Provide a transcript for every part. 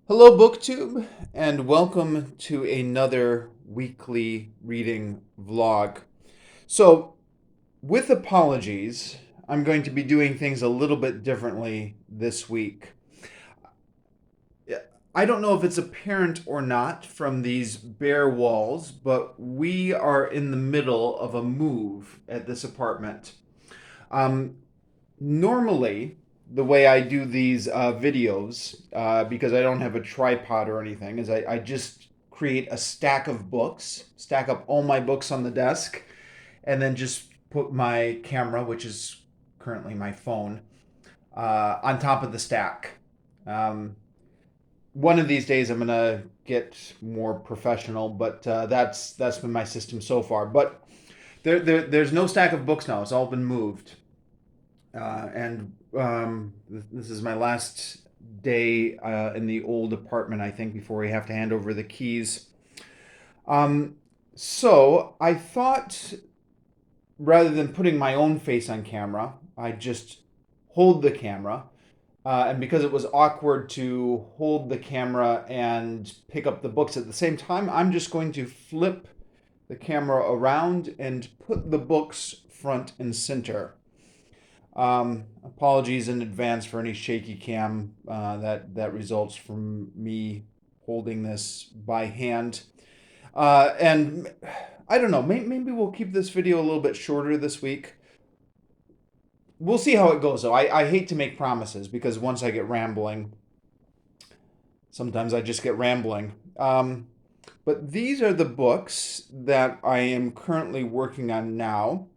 Hello, BookTube, and welcome to another weekly reading vlog. So, with apologies, I'm going to be doing things a little bit differently this week. I don't know if it's apparent or not from these bare walls, but we are in the middle of a move at this apartment. Um, Normally, the way I do these videos, because I don't have a tripod or anything, is I just create a stack of books, stack up all my books on the desk, and then just put my camera, which is currently my phone, on top of the stack. Um, One of these days, I'm gonna get more professional, but that's been my system so far. But there's no stack of books now; it's all been moved. And this is my last day in the old apartment, I think, before we have to hand over the keys. Um, so I thought rather than putting my own face on camera, I'd just hold the camera. And because it was awkward to hold the camera and pick up the books at the same time, I'm just going to flip the camera around and put the books front and center. Apologies in advance for any shaky cam that results from me holding this by hand. And I don't know, maybe we'll keep this video a little bit shorter this week. We'll see how it goes, though. I hate to make promises because once I get rambling, sometimes I just get rambling. But these are the books that I am currently working on now.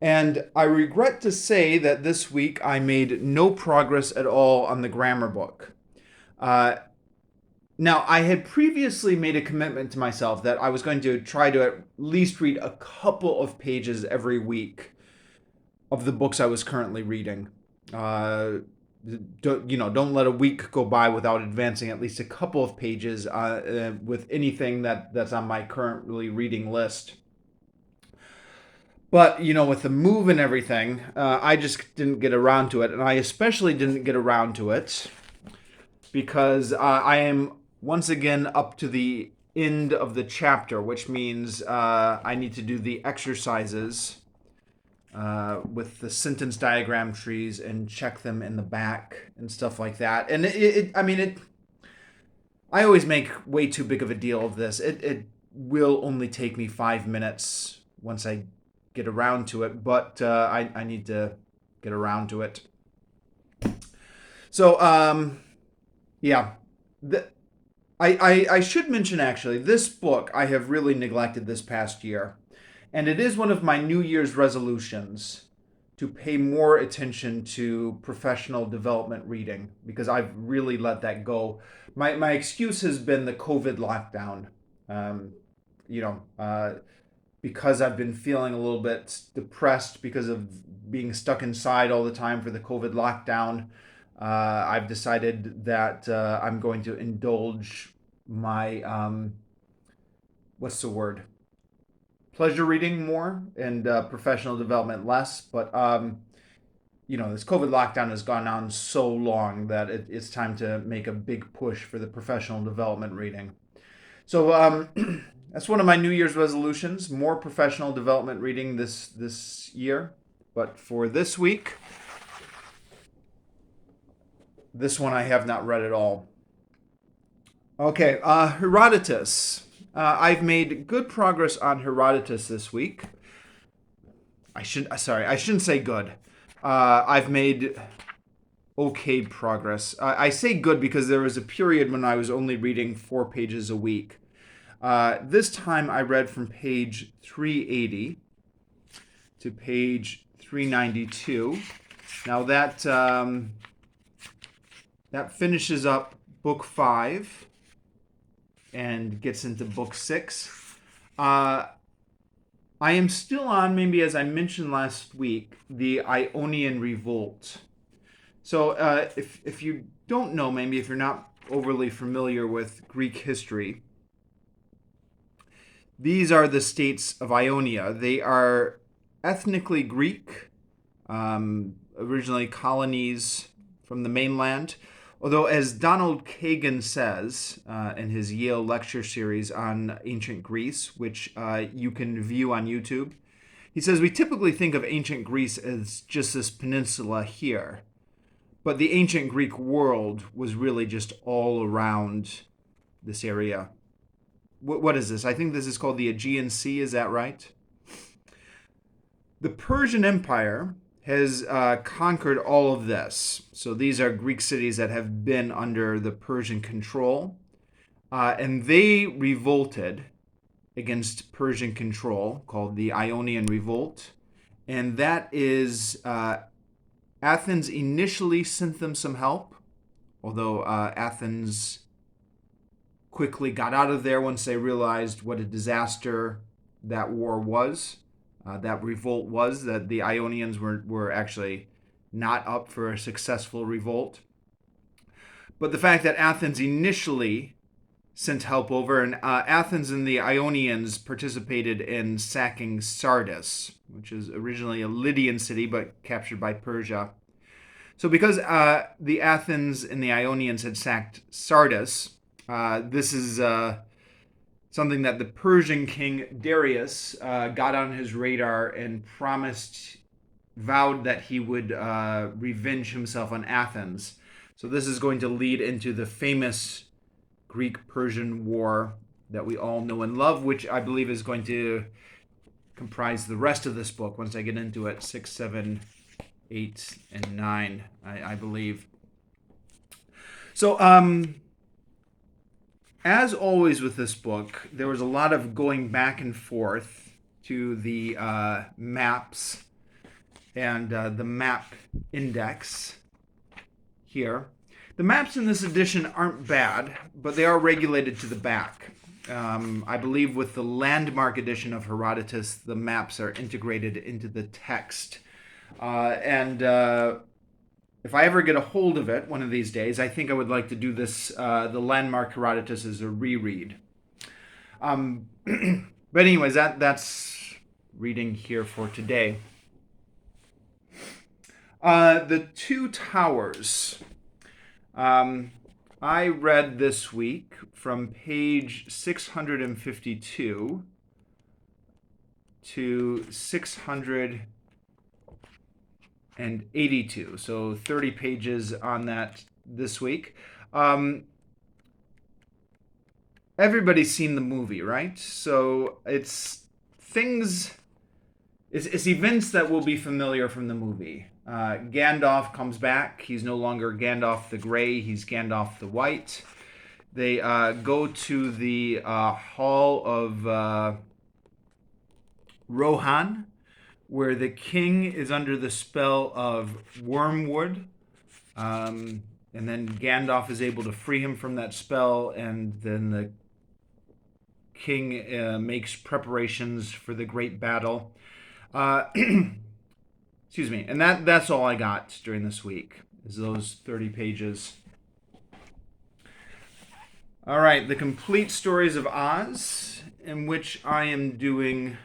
And I regret to say that this week I made no progress at all on the grammar book. Uh, Now, I had previously made a commitment to myself that I was going to try to at least read a couple of pages every week of the books I was currently reading. Don't let a week go by without advancing at least a couple of pages with anything that's on my currently reading list. But, with the move and everything, I just didn't get around to it. And I especially didn't get around to it because I am once again up to the end of the chapter, which means I need to do the exercises with the sentence diagram trees and check them in the back and stuff like that. And I always make way too big of a deal of this. It will only take me 5 minutes once I get around to it, but I need to get around to it. So, yeah. I should mention actually, this book I have really neglected this past year. And it is one of my New Year's resolutions to pay more attention to professional development reading because I've really let that go. My excuse has been the COVID lockdown. Um, you know, uh, because I've been feeling a little bit depressed because of being stuck inside all the time for the COVID lockdown. I've decided that I'm going to indulge my what's the word? Pleasure reading more and professional development less. But this COVID lockdown has gone on so long that it's time to make a big push for the professional development reading. So that's one of my New Year's resolutions: more professional development reading this year. But for this week, this one I have not read at all. Okay, Herodotus. I've made good progress on Herodotus this week. I shouldn't say good. I've made okay progress. I say good because there was a period when I was only reading 4 pages a week. This time I read from page 380 to page 392. Now that finishes up book 5 and gets into book 6. I am still on, maybe as I mentioned last week, the Ionian Revolt. So if you don't know, maybe if you're not overly familiar with Greek history, these are the states of Ionia. They are ethnically Greek, originally colonies from the mainland, Although, as Donald Kagan says in his Yale lecture series on ancient Greece, which you can view on YouTube, he says we typically think of ancient Greece as just this peninsula here. But the ancient Greek world was really just all around this area. What is this? I think this is called the Aegean Sea. Is that right? The Persian Empire has conquered all of this. So these are Greek cities that have been under the Persian control. And they revolted against Persian control, called the Ionian Revolt. And that is, Athens initially sent them some help, although Athens quickly got out of there once they realized what a disaster that war was. That revolt was, that the Ionians were actually not up for a successful revolt. But the fact that Athens initially sent help over, and Athens and the Ionians participated in sacking Sardis, which is originally a Lydian city but captured by Persia. So because the Athens and the Ionians had sacked Sardis, this is something that the Persian king Darius got on his radar and vowed that he would revenge himself on Athens. So this is going to lead into the famous Greek-Persian War that we all know and love, which I believe is going to comprise the rest of this book once I get into it, 6, 7, 8, and 9, I believe. So, as always with this book, there was a lot of going back and forth to the maps and the map index here. The maps in this edition aren't bad, but they are regulated to the back. I believe with the landmark edition of Herodotus, the maps are integrated into the text. If I ever get a hold of it one of these days, I think I would like to do this, the landmark Herodotus as a reread. But anyways, that's reading here for today. The Two Towers. I read this week from page 652 to 682, so 30 pages on that this week. Everybody's seen the movie, right? So it's events that will be familiar from the movie. Gandalf comes back. He's no longer Gandalf the Grey. He's Gandalf the White. They go to the Hall of Rohan, where the king is under the spell of wormwood. And then Gandalf is able to free him from that spell, and then the king makes preparations for the great battle. Excuse me. And that's all I got during this week, is those 30 pages. All right, the complete Stories of Oz, in which I am doing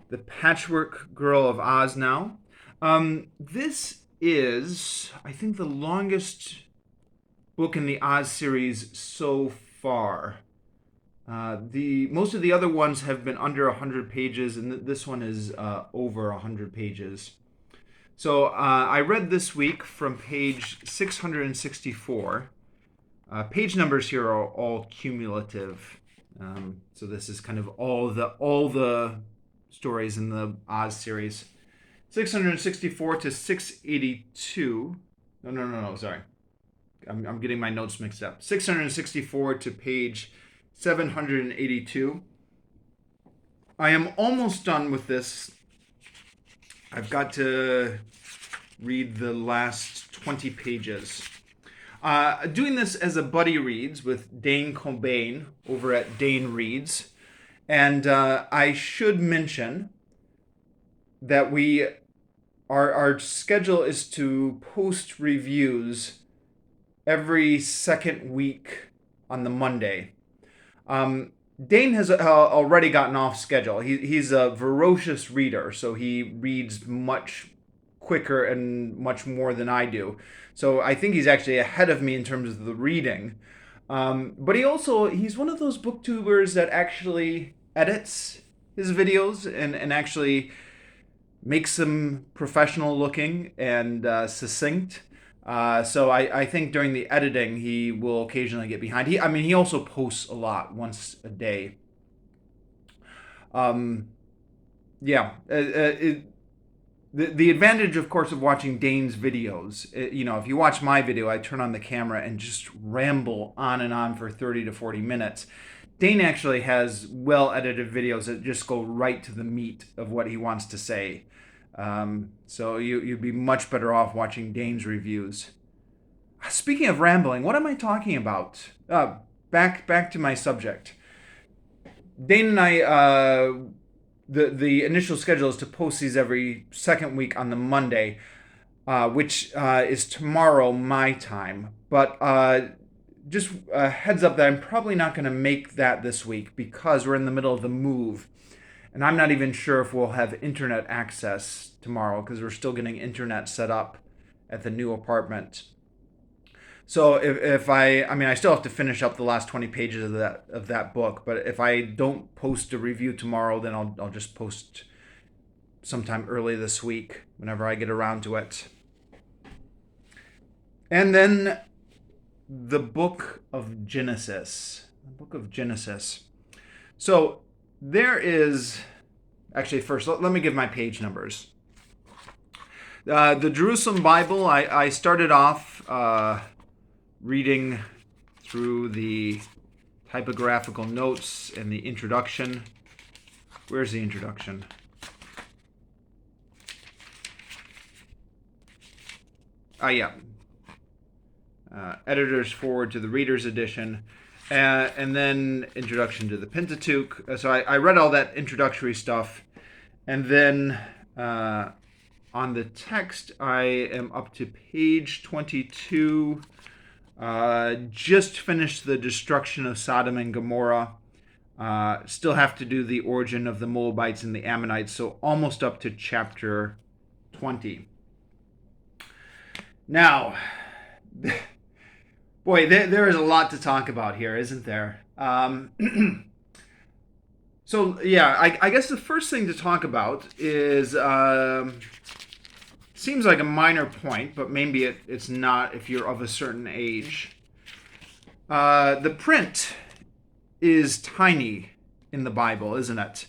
the Patchwork Girl of Oz now. This is, I think, the longest book in the Oz series so far. Most of the other ones have been under 100 pages, and this one is over 100 pages. So I read this week from page 664. Page numbers here are all cumulative. So this is kind of all the stories in the Oz series. 664 to 682. No, sorry. I'm getting my notes mixed up. 664 to page 782. I am almost done with this. I've got to read the last 20 pages. Doing this as a buddy reads with Dane Cobain over at Dane Reads. And I should mention that our schedule is to post reviews every second week on the Monday. Dane has already gotten off schedule. He's a voracious reader, so he reads much quicker and much more than I do. So I think he's actually ahead of me in terms of the reading. But he's one of those booktubers that actually edits his videos and actually makes them professional looking and succinct. So I think during the editing, he will occasionally get behind. He also posts a lot, once a day. Um, yeah. The advantage, of course, of watching Dane's videos, if you watch my video, I turn on the camera and just ramble on and on for 30 to 40 minutes. Dane actually has well-edited videos that just go right to the meat of what he wants to say. So you'd be much better off watching Dane's reviews. Speaking of rambling, what am I talking about? Back to my subject. Dane and I, the initial schedule is to post these every second week on the Monday, which is tomorrow my time. But just a heads up that I'm probably not going to make that this week because we're in the middle of the move. And I'm not even sure if we'll have internet access tomorrow because we're still getting internet set up at the new apartment. So if I still have to finish up the last 20 pages of that book, but if I don't post a review tomorrow, then I'll just post sometime early this week whenever I get around to it. And then the book of Genesis. The book of Genesis. So there is, actually first, let me give my page numbers. The Jerusalem Bible, I started off reading through the typographical notes and the introduction. Where's the introduction? Yeah. Editor's forward to the reader's edition. And then introduction to the Pentateuch. So I read all that introductory stuff. And then on the text, I am up to page 22. Just finished the destruction of Sodom and Gomorrah. Still have to do the origin of the Moabites and the Ammonites. So almost up to chapter 20. Now, boy, there is a lot to talk about here, isn't there? So, yeah, I guess the first thing to talk about is, seems like a minor point, but maybe it's not if you're of a certain age. The print is tiny in the Bible, isn't it?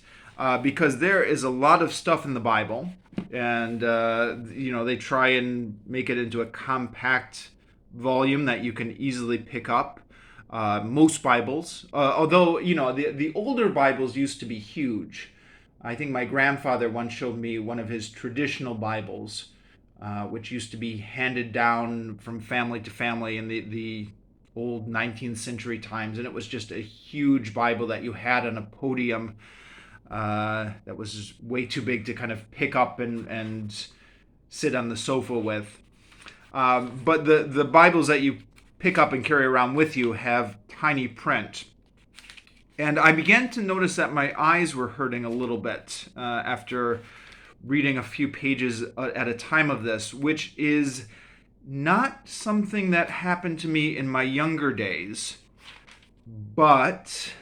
Because there is a lot of stuff in the Bible, and they try and make it into a compact volume that you can easily pick up. Most Bibles, although the older Bibles used to be huge. I think my grandfather once showed me one of his traditional Bibles, which used to be handed down from family to family in the old 19th century times, and it was just a huge Bible that you had on a podium that was way too big to kind of pick up and sit on the sofa with. But the Bibles that you pick up and carry around with you have tiny print. And I began to notice that my eyes were hurting a little bit after reading a few pages at a time of this, which is not something that happened to me in my younger days, but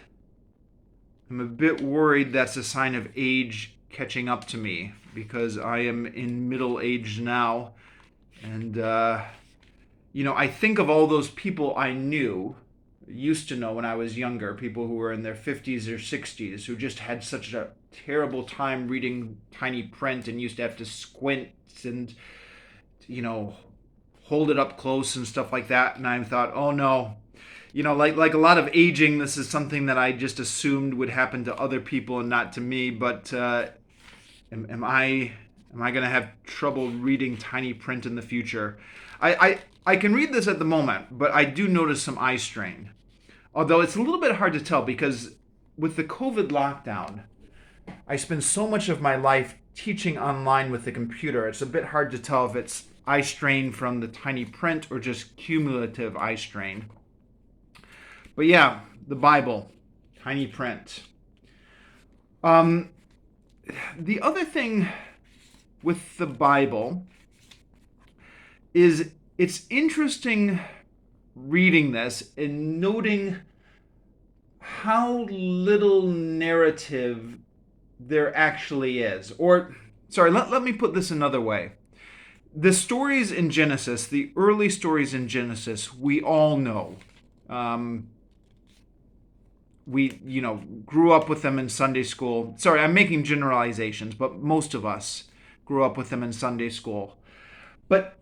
I'm a bit worried that's a sign of age catching up to me because I am in middle age now. And, I think of all those people I used to know when I was younger, people who were in their 50s or 60s, who just had such a terrible time reading tiny print and used to have to squint and, hold it up close and stuff like that. And I thought, oh no, like a lot of aging, this is something that I just assumed would happen to other people and not to me. But am I going to have trouble reading tiny print in the future? I can read this at the moment, but I do notice some eye strain. Although it's a little bit hard to tell because with the COVID lockdown, I spend so much of my life teaching online with the computer. It's a bit hard to tell if it's eye strain from the tiny print or just cumulative eye strain. But yeah, the Bible, tiny print. The other thing with the Bible is it's interesting reading this and noting how little narrative there actually is. Or, sorry, let me put this another way. The stories in Genesis, the early stories in Genesis, we all know. We, grew up with them in Sunday school. Sorry, I'm making generalizations, but most of us grew up with them in Sunday school. But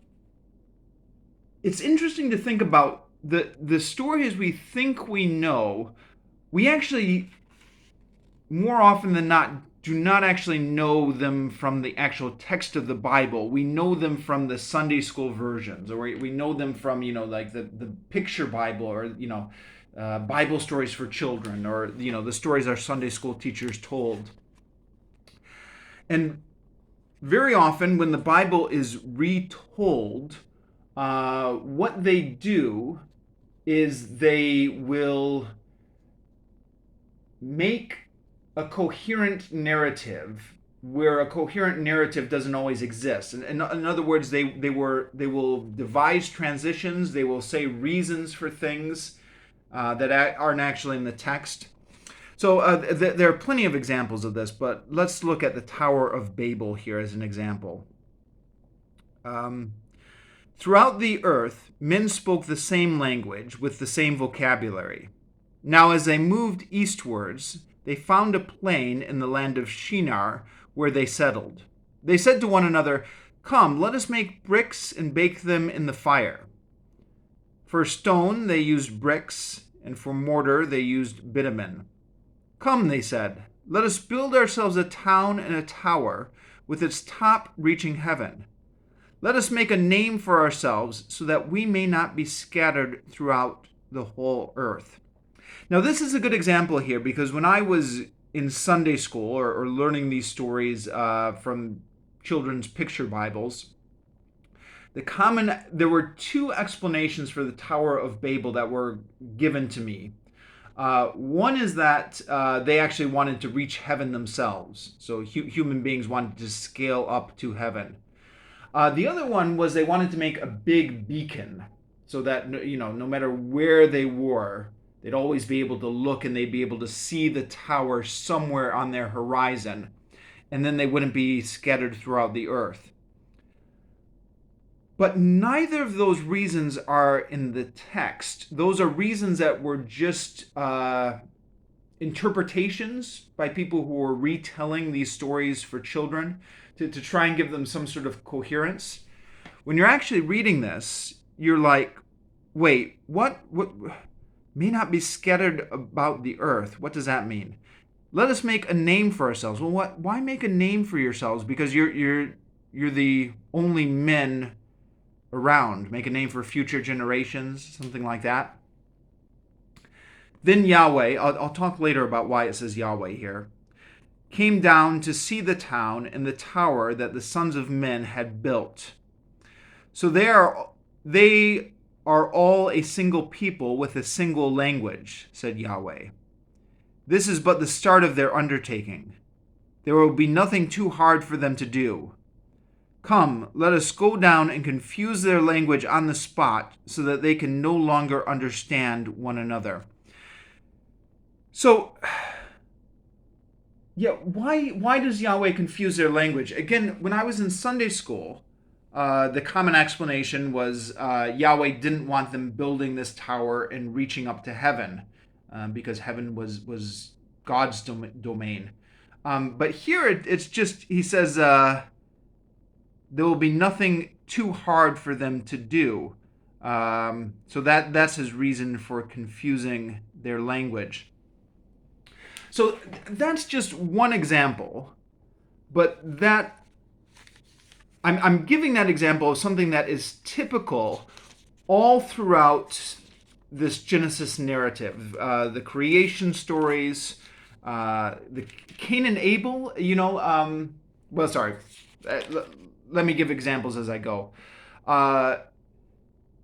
it's interesting to think about the stories we think we know. We actually, more often than not, do not actually know them from the actual text of the Bible. We know them from the Sunday school versions, or we know them from, like the picture Bible, or, Bible stories for children, or, the stories our Sunday school teachers told. And very often when the Bible is retold, what they do is they will make a coherent narrative where a coherent narrative doesn't always exist. And in other words, they will devise transitions. They will say reasons for things that aren't actually in the text. So there are plenty of examples of this, but let's look at the Tower of Babel here as an example. Throughout the earth, men spoke the same language with the same vocabulary. Now, as they moved eastwards, they found a plain in the land of Shinar where they settled. They said to one another, "Come, let us make bricks and bake them in the fire." For stone they used bricks, and for mortar they used bitumen. "Come," they said, "let us build ourselves a town and a tower, with its top reaching heaven. Let us make a name for ourselves, so that we may not be scattered throughout the whole earth." Now, this is a good example here, because when I was in Sunday school, or learning these stories from children's picture Bibles, there were two explanations for the Tower of Babel that were given to me. One is that they actually wanted to reach heaven themselves. So human beings wanted to scale up to heaven. The other one was they wanted to make a big beacon, so that no matter where they were, they'd always be able to look, and they'd be able to see the tower somewhere on their horizon, and then they wouldn't be scattered throughout the earth. But neither of those reasons are in the text. Those are reasons that were just interpretations by people who were retelling these stories for children to try and give them some sort of coherence. When you're actually reading this, you're like, wait, what may not be scattered about the earth? What does that mean? Let us make a name for ourselves. Well, why make a name for yourselves? Because you're the only men around. Make a name for future generations, something like that. Then Yahweh, I'll talk later about why it says Yahweh here, came down to see the town and the tower that the sons of men had built. So they are all a single people with a single language, said Yahweh. This is but the start of their undertaking. There will be nothing too hard for them to do. Come, let us go down and confuse their language on the spot, so that they can no longer understand one another. So, why does Yahweh confuse their language? Again, when I was in Sunday school, the common explanation was Yahweh didn't want them building this tower and reaching up to heaven, because heaven was God's domain. But here it's just, he says, there will be nothing too hard for them to do. So that's his reason for confusing their language. So that's just one example, but I'm giving that example of something that is typical all throughout this Genesis narrative. The creation stories, the Cain and Abel, let me give examples as I go.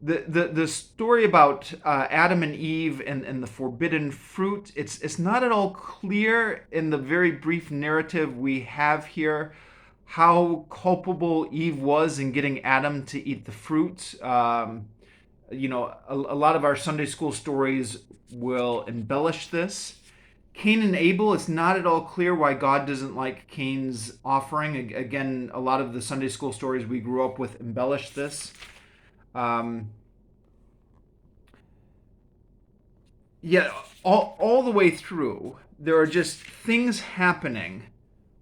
The story about Adam and Eve and the forbidden fruit, it's not at all clear in the very brief narrative we have here how culpable Eve was in getting Adam to eat the fruit. A lot of our Sunday school stories will embellish this. Cain and Abel, it's not at all clear why God doesn't like Cain's offering. Again, a lot of the Sunday school stories we grew up with embellish this. Yet, all the way through, there are just things happening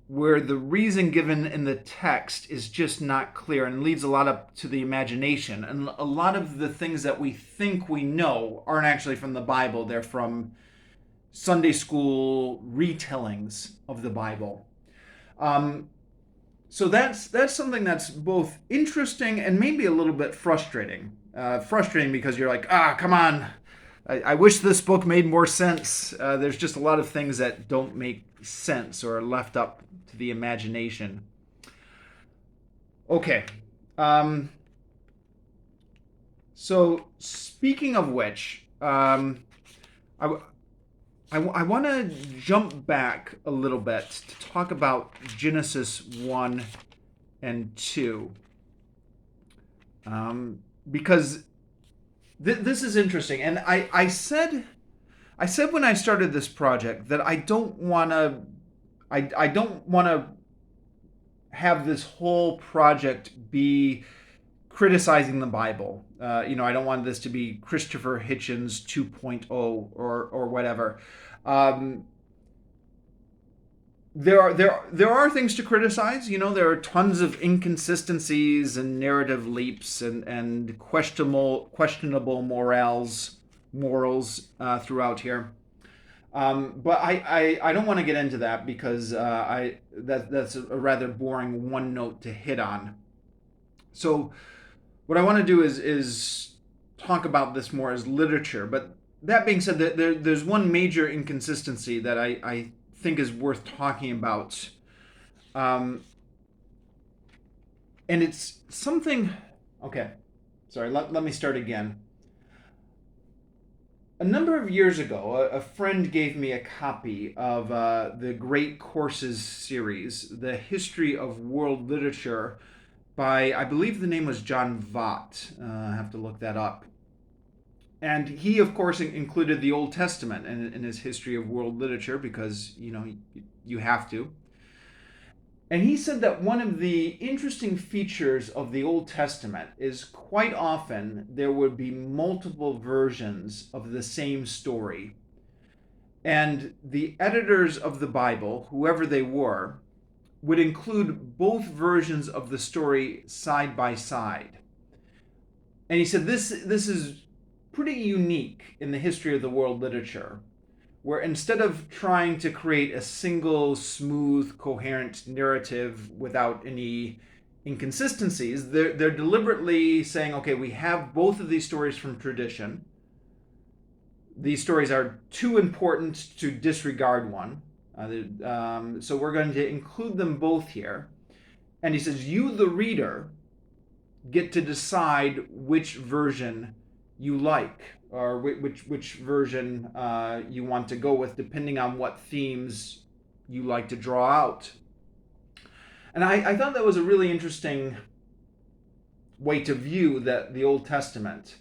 where the reason given in the text is just not clear and leaves a lot up to the imagination. And a lot of the things that we think we know aren't actually from the Bible. They're from Sunday school retellings of the Bible. So that's something that's both interesting and maybe a little bit frustrating. Frustrating because you're like, come on. I wish this book made more sense. There's just a lot of things that don't make sense or are left up to the imagination. Okay. So speaking of which, I want to jump back a little bit to talk about Genesis 1 and 2. Because this is interesting. And I said when I started this project that I don't want to have this whole project be criticizing the Bible. I don't want this to be Christopher Hitchens 2.0 or whatever. There are things to criticize. There are tons of inconsistencies and narrative leaps and questionable morals throughout here. But I don't want to get into that because that's a rather boring one note to hit on. So what I want to do is talk about this more as literature. But that being said, there's one major inconsistency that I think is worth talking about. And it's something... Okay, sorry, let me start again. A number of years ago, a friend gave me a copy of the Great Courses series, The History of World Literature, by, I believe the name was John Vaught. I have to look that up. And he, of course, included the Old Testament in his History of World Literature because, you have to. And he said that one of the interesting features of the Old Testament is quite often there would be multiple versions of the same story. And the editors of the Bible, whoever they were, would include both versions of the story side by side. And he said this is pretty unique in the history of the world literature, where instead of trying to create a single, smooth, coherent narrative without any inconsistencies, they're deliberately saying, okay, we have both of these stories from tradition. These stories are too important to disregard one. So we're going to include them both here. And he says, you, the reader, get to decide which version you like, or which version you want to go with, depending on what themes you like to draw out. And I thought that was a really interesting way to view the Old Testament.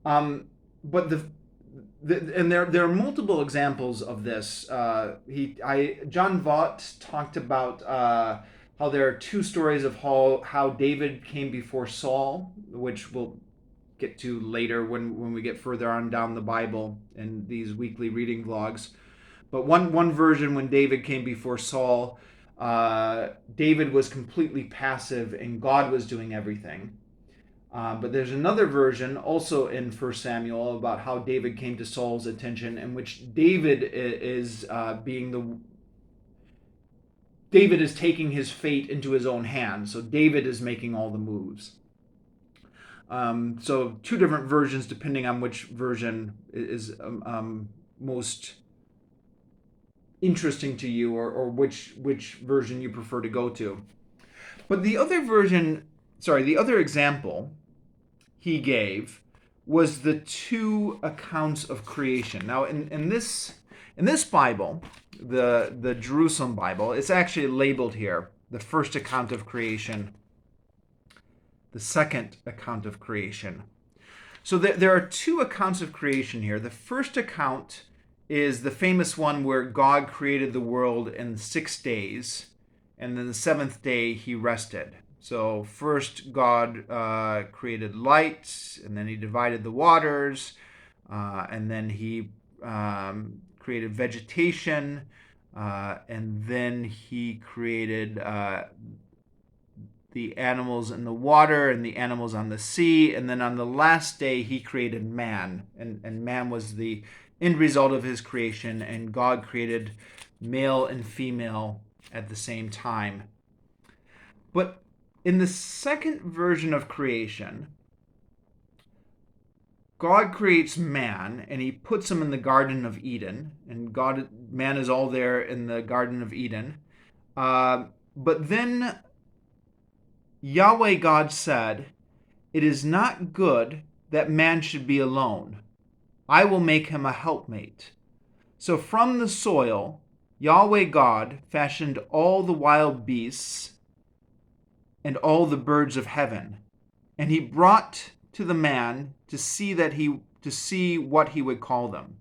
But and there are multiple examples of this. John Vaught talked about how there are two stories of how David came before Saul, which we'll get to later when we get further on down the Bible in these weekly reading vlogs. But one version, when David came before Saul, David was completely passive and God was doing everything. But there's another version also in 1 Samuel about how David came to Saul's attention, in which David is David is taking his fate into his own hands. So David is making all the moves. So two different versions depending on which version is most interesting to you, or which version you prefer to go to. But the other example he gave was the two accounts of creation. Now in this Bible, the Jerusalem Bible, it's actually labeled here. the first account of creation, the second account of creation. So there are two accounts of creation here. The first account is the famous one where God created the world in 6 days, and then the seventh day he rested. So first God created light, and then he divided the waters, and then he created vegetation, and then he created the animals in the water and the animals on the sea, and then on the last day he created man, and man was the end result of his creation, and God created male and female at the same time. But in the second version of creation, God creates man, and he puts him in the Garden of Eden, and man is all there in the Garden of Eden. But then Yahweh God said, "It is not good that man should be alone. I will make him a helpmate." So from the soil, Yahweh God fashioned all the wild beasts and all the birds of heaven, and he brought to the man to see what he would call them.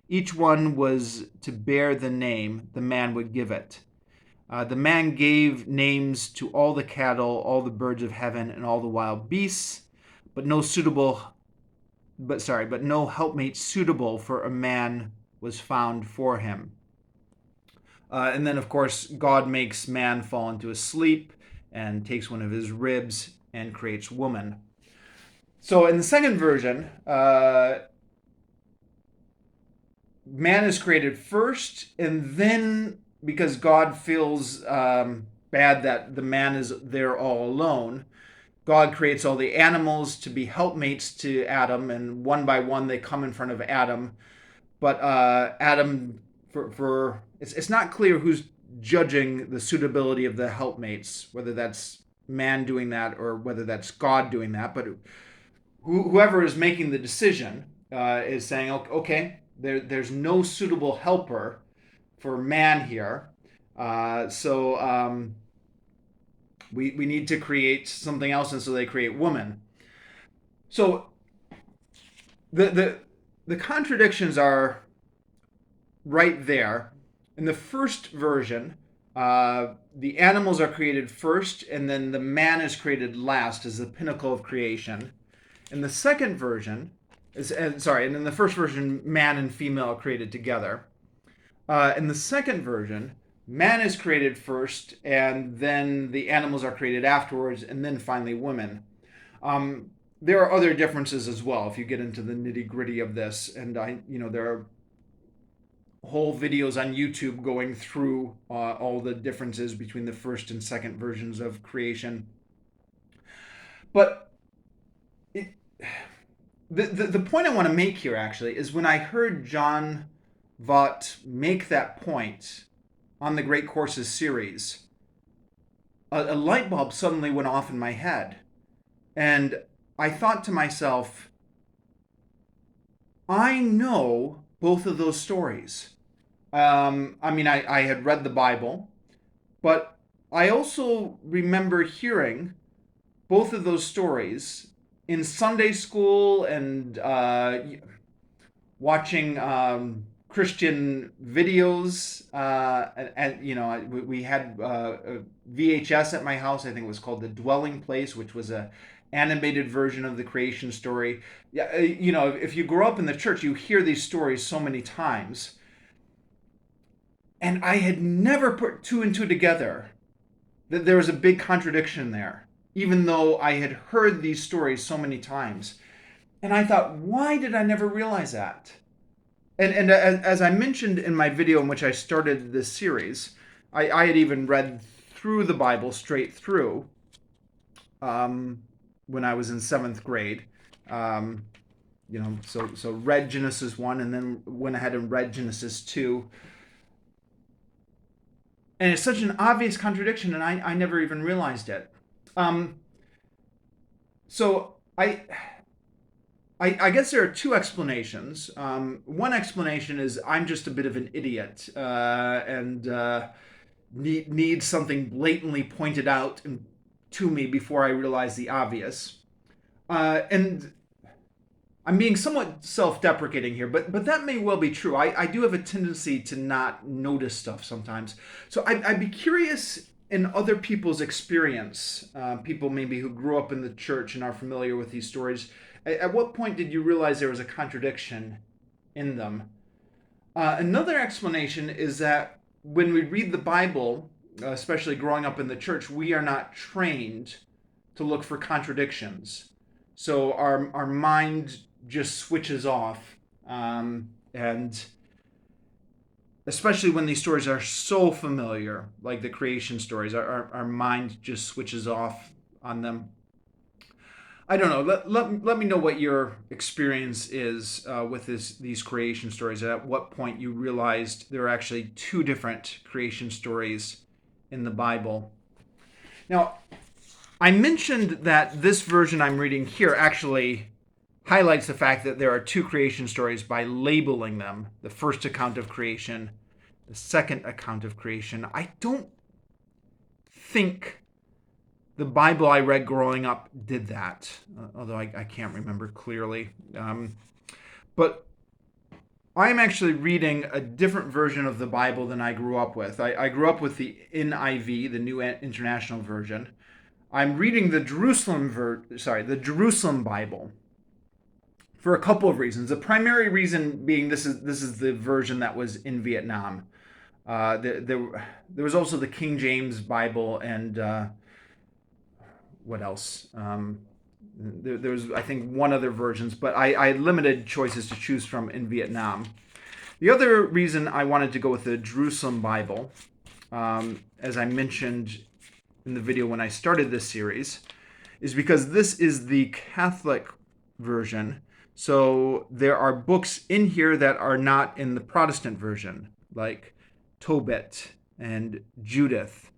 Each one was to bear the name the man would give it. The man gave names to all the cattle, all the birds of heaven, and all the wild beasts, but no helpmate suitable for a man was found for him. And then, of course, God makes man fall into a sleep and takes one of his ribs and creates woman. So in the second version, man is created first, and then because God feels bad that the man is there all alone, God creates all the animals to be helpmates to Adam, and one by one they come in front of Adam. But Adam, it's not clear who's judging the suitability of the helpmates, whether that's man doing that or whether that's God doing that. But whoever is making the decision is saying, okay, there's no suitable helper for man here, so we need to create something else, and so they create woman. So the contradictions are right there. In the first version, the animals are created first, and then the man is created last as the pinnacle of creation. In the second version, and in the first version, man and female are created together. In the second version, man is created first, and then the animals are created afterwards, and then finally women. There are other differences as well if you get into the nitty-gritty of this, and there are whole videos on YouTube going through all the differences between the first and second versions of creation. But the point I want to make here actually is when I heard John Vaught make that point on the Great Courses series, a light bulb suddenly went off in my head. And I thought to myself, I know both of those stories. I had read the Bible, but I also remember hearing both of those stories in Sunday school and watching Christian videos. We had a VHS at my house. I think it was called The Dwelling Place, which was a animated version of the creation story. Yeah, if you grow up in the church, you hear these stories so many times. And I had never put two and two together, that there was a big contradiction there, even though I had heard these stories so many times. And I thought, why did I never realize that? And as I mentioned in my video in which I started this series, I had even read through the Bible straight through when I was in 7th grade. So read Genesis 1 and then went ahead and read Genesis 2. And it's such an obvious contradiction, and I never even realized it. So I guess there are two explanations. One explanation is I'm just a bit of an idiot, and need something blatantly pointed out to me before I realize the obvious. And I'm being somewhat self-deprecating here, but that may well be true. I do have a tendency to not notice stuff sometimes. So I'd be curious in other people's experience, people maybe who grew up in the church and are familiar with these stories. At what point did you realize there was a contradiction in them? Another explanation is that when we read the Bible, especially growing up in the church, we are not trained to look for contradictions. So our mind just switches off. And especially when these stories are so familiar, like the creation stories, our mind just switches off on them. I don't know. Let me know what your experience is with these creation stories. At what point you realized there are actually two different creation stories in the Bible. Now, I mentioned that this version I'm reading here actually highlights the fact that there are two creation stories by labeling them. The first account of creation, the second account of creation. I don't think the Bible I read growing up did that, although I can't remember clearly. But I'm actually reading a different version of the Bible than I grew up with. I grew up with the NIV, the New International Version. I'm reading the Jerusalem Bible for a couple of reasons. The primary reason being this is the version that was in Vietnam. There was also the King James Bible and what else? There was, I think, one other versions, but I had limited choices to choose from in Vietnam. The other reason I wanted to go with the Jerusalem Bible, as I mentioned in the video when I started this series, is because this is the Catholic version. So there are books in here that are not in the Protestant version, like Tobit and Judith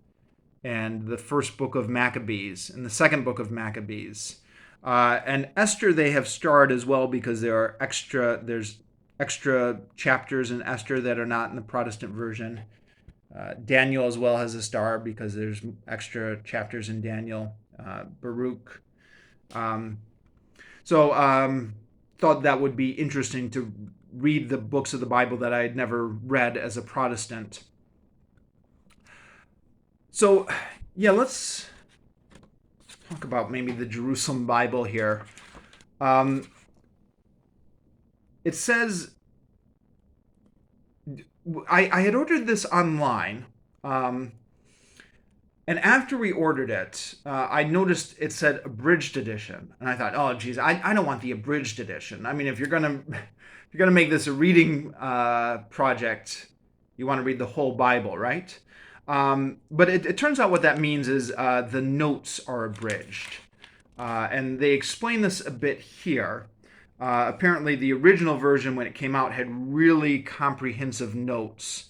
and the first book of Maccabees and the second book of Maccabees. And Esther they have starred as well because there's extra chapters in Esther that are not in the Protestant version. Daniel as well has a star because there's extra chapters in Daniel. Baruch. Thought that would be interesting to read the books of the Bible that I had never read as a Protestant. So, yeah, let's talk about maybe the Jerusalem Bible here. It says, I had ordered this online, and after we ordered it, I noticed it said abridged edition, and I thought, oh, geez, I don't want the abridged edition. I mean, if you're gonna make this a reading project, you want to read the whole Bible, right? But it turns out what that means is the notes are abridged. And they explain this a bit here. Apparently, the original version, when it came out, had really comprehensive notes.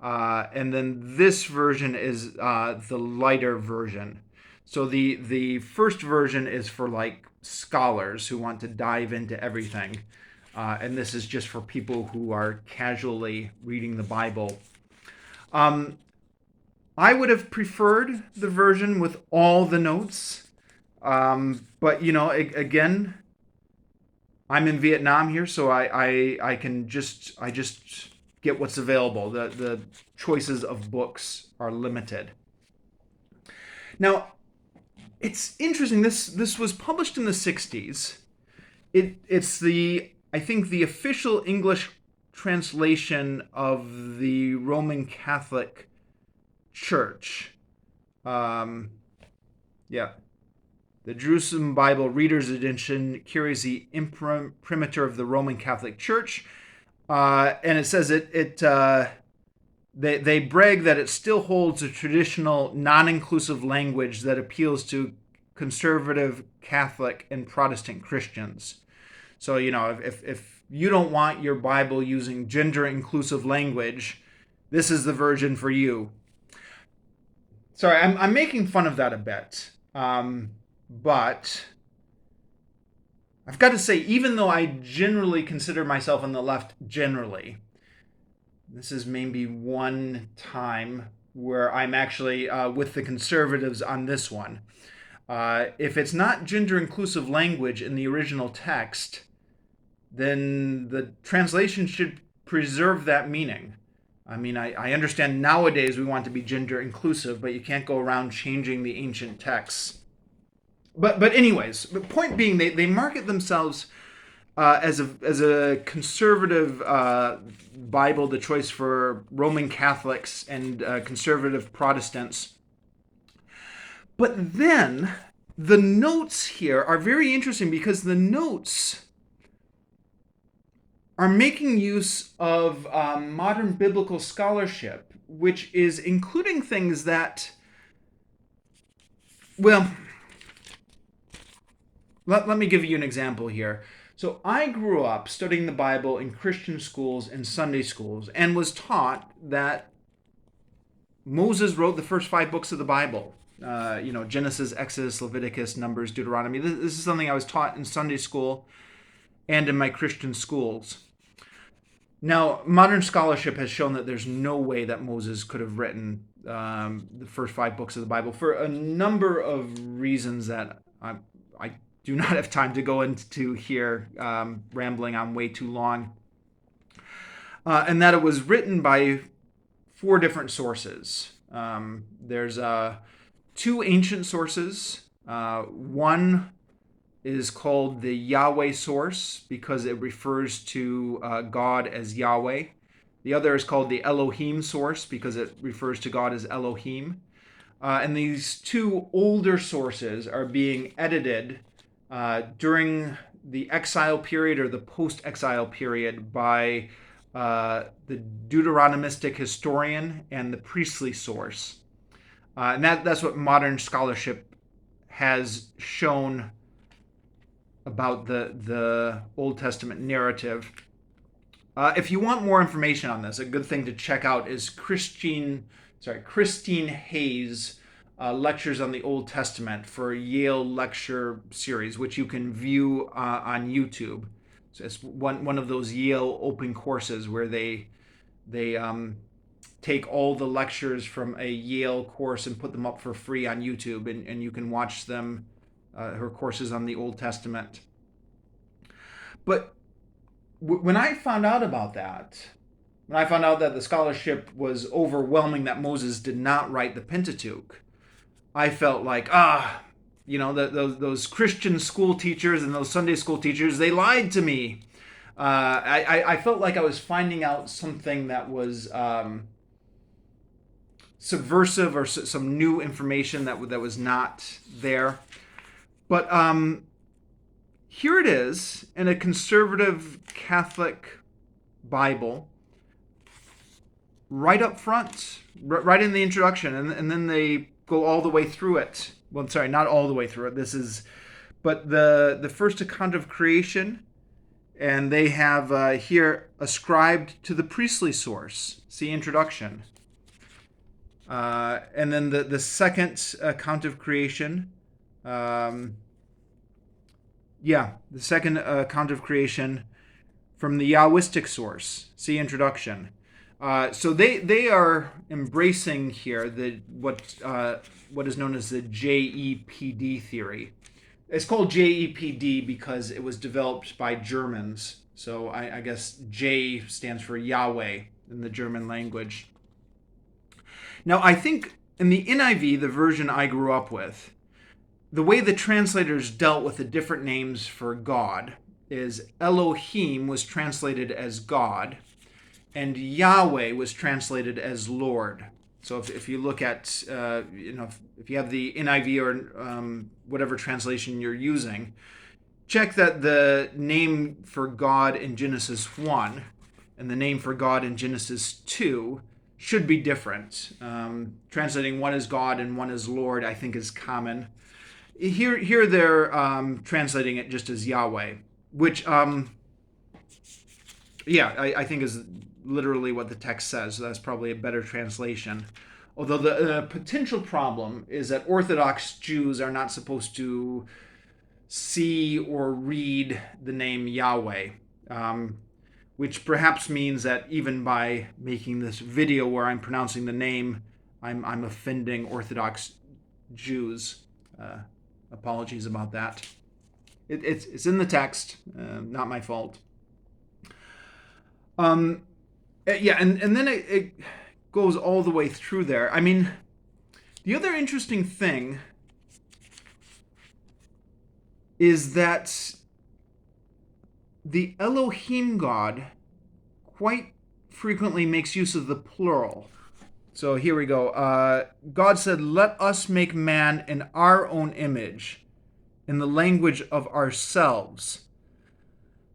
And then this version is the lighter version. So the first version is for like scholars who want to dive into everything. And this is just for people who are casually reading the Bible. I would have preferred the version with all the notes. But, again, I'm in Vietnam here, so I just get what's available. The choices of books are limited. Now, it's interesting. This was published in the 60s. It's I think the official English translation of the Roman Catholic Church. The Jerusalem Bible Reader's Edition carries the imprimatur of the Roman Catholic Church, and it says they brag that it still holds a traditional, non-inclusive language that appeals to conservative Catholic and Protestant Christians. So, if you don't want your Bible using gender-inclusive language, this is the version for you. Sorry, I'm making fun of that a bit. But I've got to say, even though I generally consider myself on the left generally, this is maybe one time where I'm actually with the conservatives on this one. If it's not gender inclusive language in the original text, then the translation should preserve that meaning. I mean, I understand nowadays we want to be gender inclusive, but you can't go around changing the ancient texts. But anyways, the point being, they market themselves as a conservative Bible, the choice for Roman Catholics and conservative Protestants. But then the notes here are very interesting because the notes are making use of modern biblical scholarship, which is including things that, well, let me give you an example here. So I grew up studying the Bible in Christian schools and Sunday schools and was taught that Moses wrote the first 5 books of the Bible. Genesis, Exodus, Leviticus, Numbers, Deuteronomy. This is something I was taught in Sunday school and in my Christian schools. Now, modern scholarship has shown that there's no way that Moses could have written the first 5 books of the Bible for a number of reasons that I do not have time to go into here, rambling on way too long. And that it was written by 4 different sources. There's 2 ancient sources. One is called the Yahweh source because it refers to God as Yahweh. The other is called the Elohim source because it refers to God as Elohim. And these 2 older sources are being edited during the exile period or the post-exile period by the Deuteronomistic historian and the priestly source. And that's what modern scholarship has shown about the Old Testament narrative. If you want more information on this, a good thing to check out is Christine Hayes' Lectures on the Old Testament for Yale Lecture Series, which you can view on YouTube. So it's one of those Yale open courses where they take all the lectures from a Yale course and put them up for free on YouTube, and you can watch them, her courses on the Old Testament. But when I found out about that, when I found out that the scholarship was overwhelming that Moses did not write the Pentateuch, I felt like, those Christian school teachers and those Sunday school teachers, they lied to me. I felt like I was finding out something that was subversive or some new information that was not there. But here it is in a conservative Catholic Bible, right up front, right in the introduction, and then they go all the way through it. Well, sorry, not all the way through it. But the first account of creation, and they have here ascribed to the priestly source. See introduction. And then the second account of creation. The second account of creation from the Yahwistic source. See introduction. So they are embracing here what is known as the JEPD theory. It's called JEPD because it was developed by Germans. So I guess J stands for Yahweh in the German language. Now I think in the NIV, the version I grew up with, the way the translators dealt with the different names for God is Elohim was translated as God, and Yahweh was translated as Lord. So if you look at, if you have the NIV or whatever translation you're using, check that the name for God in Genesis 1 and the name for God in Genesis 2 should be different. Translating one as God and one as Lord, I think, is common. Here they're translating it just as Yahweh, which, I think is literally what the text says. So that's probably a better translation. Although the potential problem is that Orthodox Jews are not supposed to see or read the name Yahweh, which perhaps means that even by making this video where I'm pronouncing the name, I'm offending Orthodox Jews. Apologies about that. It's in the text, not my fault. Yeah, and then it goes all the way through there. I mean, the other interesting thing is that the Elohim God quite frequently makes use of the plural. So here we go. God said, "Let us make man in our own image, in the language of ourselves."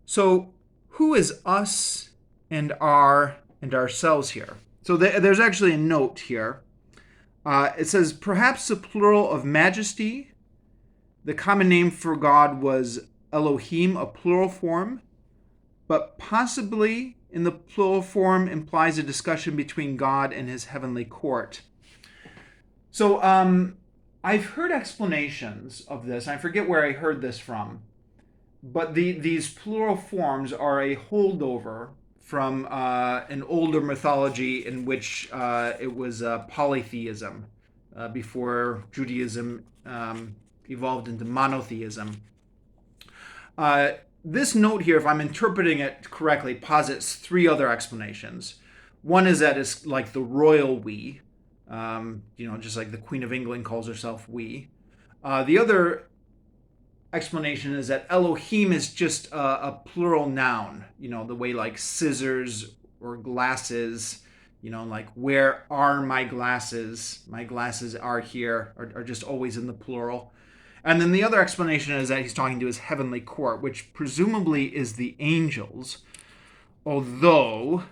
So who is us and our and ourselves here? So there's actually a note here. It says, perhaps the plural of majesty. The common name for God was Elohim, a plural form, but possibly in the plural form implies a discussion between God and his heavenly court. So I've heard explanations of this. I forget where I heard this from, but these plural forms are a holdover from an older mythology in which it was polytheism before Judaism evolved into monotheism. This note here, if I'm interpreting it correctly, posits three other explanations. One is that it's like the royal we, just like the Queen of England calls herself we. The other explanation is that Elohim is just a plural noun, the way like scissors or glasses, like where are my glasses? My glasses are here, are just always in the plural. And then the other explanation is that he's talking to his heavenly court, which presumably is the angels, although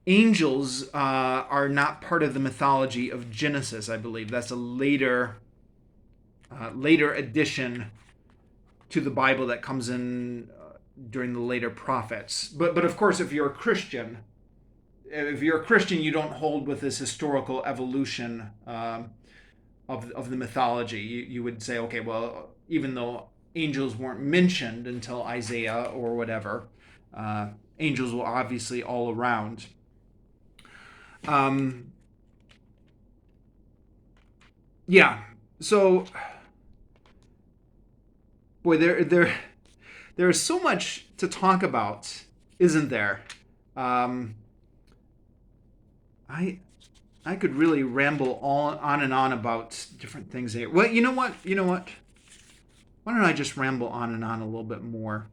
angels are not part of the mythology of Genesis, I believe. That's a later addition to the Bible that comes in during the later prophets. But of course, if you're a Christian, you don't hold with this historical evolution of the mythology. You would say, okay, well, even though angels weren't mentioned until Isaiah or whatever, angels were obviously all around. Yeah, so boy, there is so much to talk about, isn't there? I could really ramble on and on about different things here. Well, you know what? Why don't I just ramble on and on a little bit more?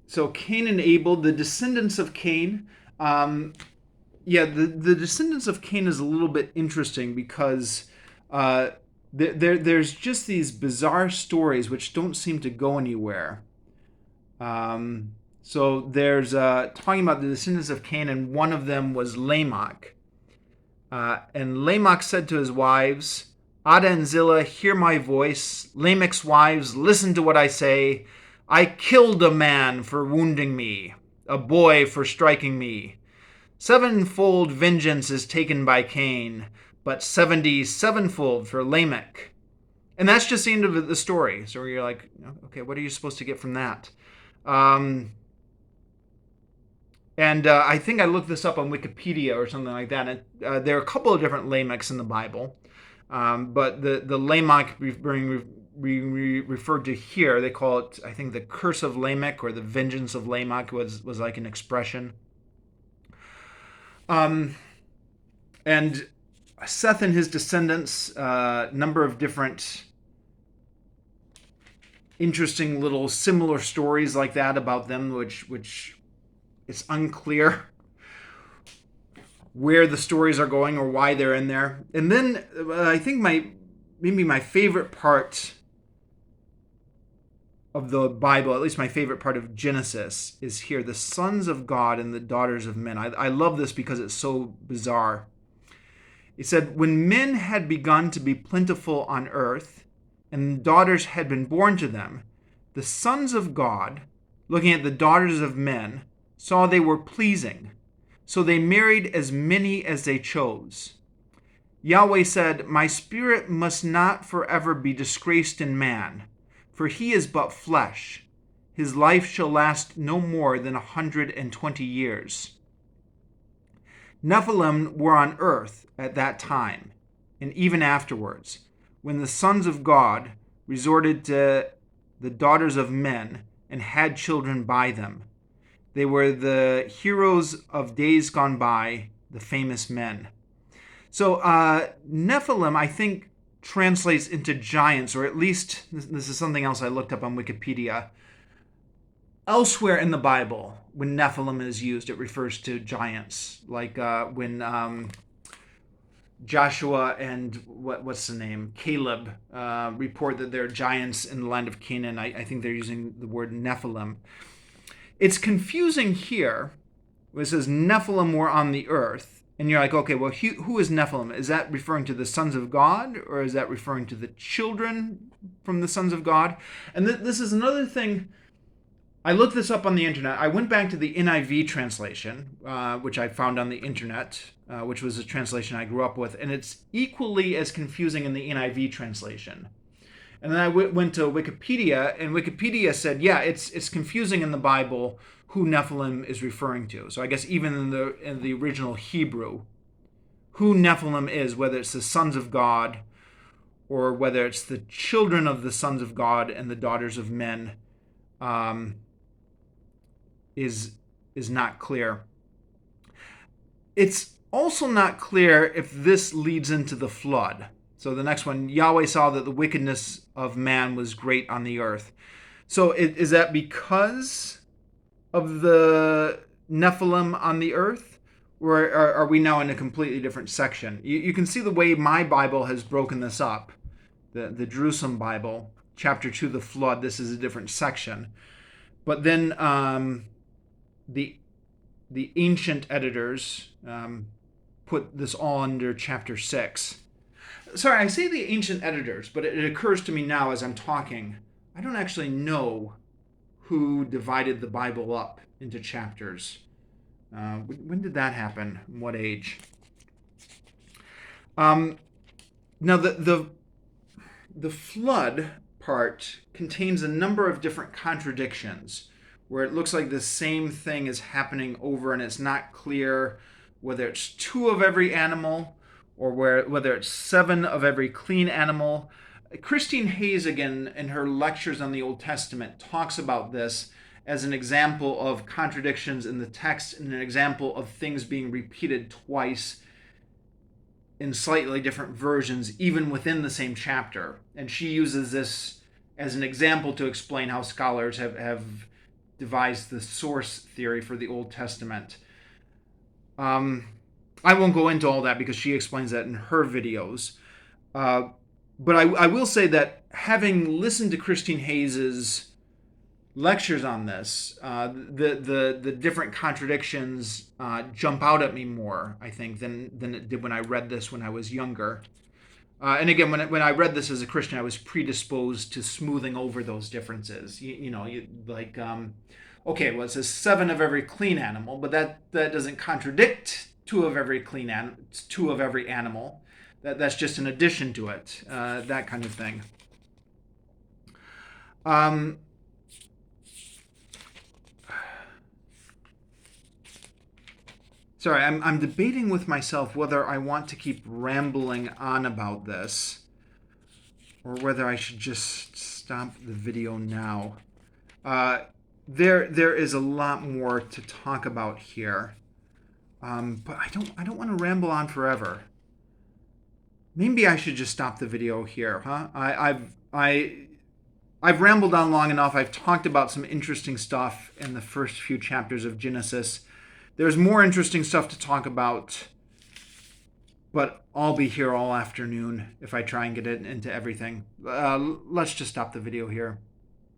So Cain and Abel, the descendants of Cain. The descendants of Cain is a little bit interesting because there's just these bizarre stories which don't seem to go anywhere. So there's talking about the descendants of Cain, and one of them was Lamech. And Lamech said to his wives, Ada and Zillah, hear my voice. Lamech's wives, listen to what I say. I killed a man for wounding me, a boy for striking me. 7-fold vengeance is taken by Cain, but 77-fold for Lamech. And that's just the end of the story. So you're like, okay, what are you supposed to get from that? And I think I looked this up on Wikipedia or something like that. And there are a couple of different Lamechs in the Bible. But the Lamech being referred to here, they call it, I think, the curse of Lamech or the vengeance of Lamech was like an expression. And Seth and his descendants, number of different interesting little similar stories like that about them, which it's unclear where the stories are going or why they're in there. And then I think maybe my favorite part of the Bible, at least my favorite part of Genesis, is here, the sons of God and the daughters of men. I love this because it's so bizarre. It said, when men had begun to be plentiful on earth, and daughters had been born to them, the sons of God, looking at the daughters of men, saw they were pleasing. So they married as many as they chose. Yahweh said, my spirit must not forever be disgraced in man, for he is but flesh. his life shall last no more than 120 years. Nephilim were on earth at that time, and even afterwards, when the sons of God resorted to the daughters of men and had children by them. They were the heroes of days gone by, the famous men. So Nephilim, I think, translates into giants, or at least this is something else I looked up on Wikipedia. Elsewhere in the Bible, when Nephilim is used, it refers to giants, like when Joshua and what's the name, Caleb, report that there are giants in the land of Canaan. I think they're using the word Nephilim. It's confusing here, where it says Nephilim were on the earth, and you're like, okay, well, who is Nephilim? Is that referring to the sons of God, or is that referring to the children from the sons of God? And this is another thing. I looked this up on the internet. I went back to the NIV translation, which I found on the internet, which was a translation I grew up with, and it's equally as confusing in the NIV translation. And then I went to Wikipedia, and Wikipedia said, yeah, it's confusing in the Bible who Nephilim is referring to. So I guess even in the original Hebrew, who Nephilim is, whether it's the sons of God or whether it's the children of the sons of God and the daughters of men, is not clear. It's also not clear if this leads into the flood. So the next one, Yahweh saw that the wickedness of man was great on the earth. So is that because of the Nephilim on the earth? Or are we now in a completely different section? You can see the way my Bible has broken this up. The Jerusalem Bible, chapter 2, the flood, this is a different section. But then the ancient editors put this all under chapter 6. Sorry, I say the ancient editors, but it occurs to me now as I'm talking, I don't actually know who divided the Bible up into chapters. When did that happen? In what age? Now, the flood part contains a number of different contradictions, where it looks like the same thing is happening over, and it's not clear whether it's 2 of every animal or whether it's 7 of every clean animal. Christine Hayes, again, in her lectures on the Old Testament, talks about this as an example of contradictions in the text and an example of things being repeated twice in slightly different versions, even within the same chapter. And she uses this as an example to explain how scholars have devised the source theory for the Old Testament. I won't go into all that because she explains that in her videos. But I will say that having listened to Christine Hayes's lectures on this, the different contradictions jump out at me more, I think, than it did when I read this when I was younger. And again, when I read this as a Christian, I was predisposed to smoothing over those differences. Okay, well, it says 7 of every clean animal, but that doesn't contradict 2 of every two of every animal. That's just an addition to it, that kind of thing. Sorry, I'm debating with myself whether I want to keep rambling on about this or whether I should just stop the video now. There is a lot more to talk about here, but I don't want to ramble on forever. Maybe I should just stop the video here, huh? I've rambled on long enough. I've talked about some interesting stuff in the first few chapters of Genesis. There's more interesting stuff to talk about, but I'll be here all afternoon if I try and get into everything. Let's just stop the video here.